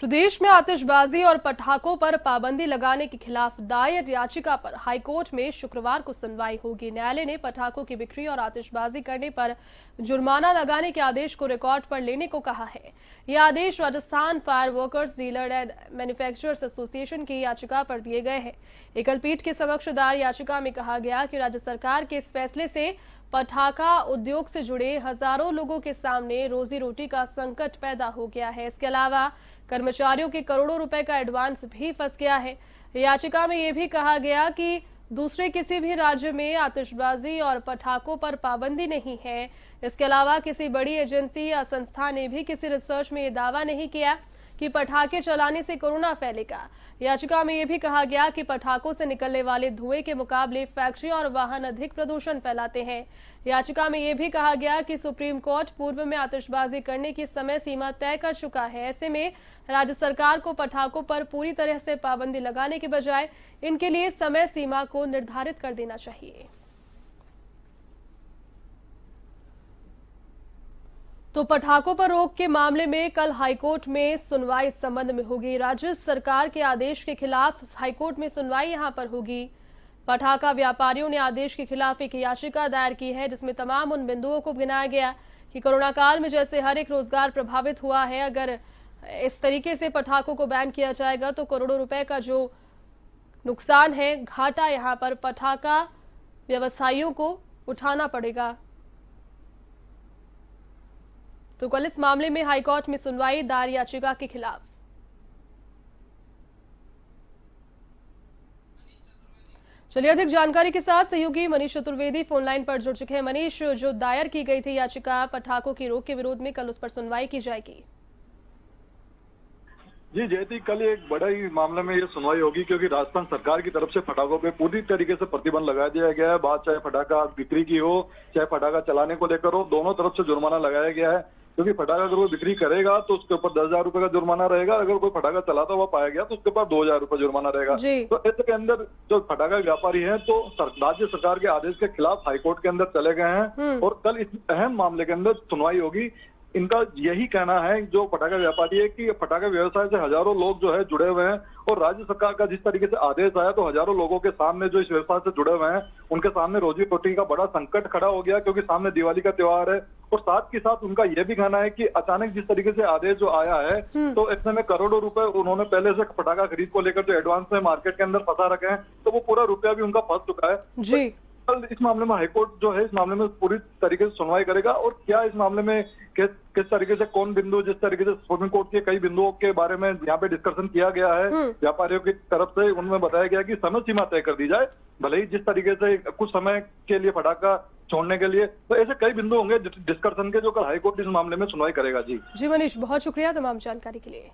प्रदेश में आतिशबाजी और पटाखों पर पाबंदी लगाने के खिलाफ दायर याचिका पर हाईकोर्ट में शुक्रवार को सुनवाई होगी। न्यायालय ने पटाखों की बिक्री और आतिशबाजी करने पर जुर्माना लगाने के आदेश को रिकॉर्ड पर लेने को कहा है। यह आदेश Rajasthan fire workers dealer and manufacturers association की याचिका पर दिए गए हैं। एकल पीठ के समक्ष दायर याचिका में कहा गया कि राज्य सरकार के इस फैसले से पटाखा उद्योग से जुड़े हजारों लोगों के सामने रोजी रोटी का संकट पैदा हो गया है। इसके अलावा कर्मचारियों के करोड़ों रुपए का एडवांस भी फंस गया है। याचिका में यह भी कहा गया कि दूसरे किसी भी राज्य में आतिशबाजी और पटाखों पर पाबंदी नहीं है। इसके अलावा किसी बड़ी एजेंसी या संस्था ने भी किसी रिसर्च में यह दावा नहीं किया कि पटाखे चलाने से कोरोना फैलेगा। याचिका में यह भी कहा गया कि पटाखों से निकलने वाले धुएं के मुकाबले फैक्ट्री और वाहन अधिक प्रदूषण फैलाते हैं। याचिका में यह भी कहा गया कि सुप्रीम कोर्ट पूर्व में आतिशबाजी करने की समय सीमा तय कर चुका है। ऐसे में राज्य सरकार को पटाखों पर पूरी तरह से पाबंदी लगाने के बजाय इनके लिए समय सीमा को निर्धारित कर देना चाहिए। तो पटाखों पर रोक के मामले में कल हाईकोर्ट में सुनवाई इस संबंध में होगी। राज्य सरकार के आदेश के खिलाफ हाईकोर्ट में सुनवाई यहां पर होगी। पटाखा व्यापारियों ने आदेश के खिलाफ एक याचिका दायर की है, जिसमें तमाम उन बिंदुओं को गिनाया गया कि कोरोना काल में जैसे हर एक रोजगार प्रभावित हुआ है, अगर इस तरीके से पटाखों को बैन किया जाएगा तो करोड़ों रुपए का जो नुकसान है, घाटा यहां पर पटाखा व्यवसायियों को उठाना पड़ेगा। तो कल इस मामले में हाईकोर्ट में सुनवाई दायर याचिका के खिलाफ। चलिए अधिक जानकारी के साथ सहयोगी मनीष चतुर्वेदी फोन लाइन पर जुड़ चुके हैं। मनीष, जो दायर की गई थी याचिका पटाखों की रोक के विरोध में, कल उस पर सुनवाई की जाएगी। जी जयती, कल एक बड़ा ही मामले में ये सुनवाई होगी, क्योंकि राजस्थान सरकार की तरफ से पटाखों पे पूरी तरीके से प्रतिबंध लगा दिया गया है। बात चाहे पटाखा बिक्री की हो, चाहे पटाखा चलाने को लेकर हो, दोनों तरफ से जुर्माना लगाया गया है। क्योंकि पटाखा अगर वो बिक्री करेगा तो उसके ऊपर 10,000 रुपए का जुर्माना रहेगा। अगर कोई पटाखा चलाता हुआ पाया गया तो उसके ऊपर 2,000 रुपए जुर्माना रहेगा। तो ऐसे के अंदर जो पटाखा व्यापारी हैं तो राज्य सरकार के आदेश के खिलाफ हाईकोर्ट के अंदर चले गए हैं और कल इस अहम मामले के अंदर सुनवाई होगी। इनका यही कहना है, जो पटाखा व्यापारी है, कि पटाखा व्यवसाय से हजारों लोग जो है जुड़े हुए हैं और राज्य सरकार का जिस तरीके से आदेश आया तो हजारों लोगों के सामने जो इस व्यवसाय से जुड़े हुए हैं उनके सामने रोजी रोटी का बड़ा संकट खड़ा हो गया, क्योंकि सामने दिवाली का त्योहार है। और साथ के साथ उनका यह भी कहना है कि अचानक जिस तरीके से आदेश जो आया है तो इतने में करोड़ों रुपए उन्होंने पहले से पटाखा खरीद को लेकर जो एडवांस में मार्केट के अंदर फंसा रखे हैं, तो वो पूरा रुपया भी उनका फंस चुका है। जी। कल इस मामले में हाईकोर्ट जो है इस मामले में पूरी तरीके से सुनवाई करेगा और क्या इस मामले में किस तरीके से कौन बिंदु, जिस तरीके से सुप्रीम कोर्ट के कई बिंदुओं के बारे में यहाँ पे डिस्कशन किया गया है व्यापारियों की तरफ से, उनमें बताया गया कि समय सीमा तय कर दी जाए, भले ही जिस तरीके से कुछ समय के लिए पटाखा छोड़ने के लिए। तो ऐसे कई बिंदु होंगे डिस्कशन के, जो कल हाईकोर्ट इस मामले में सुनवाई करेगा। जी मनीष, बहुत शुक्रिया तमाम जानकारी के लिए।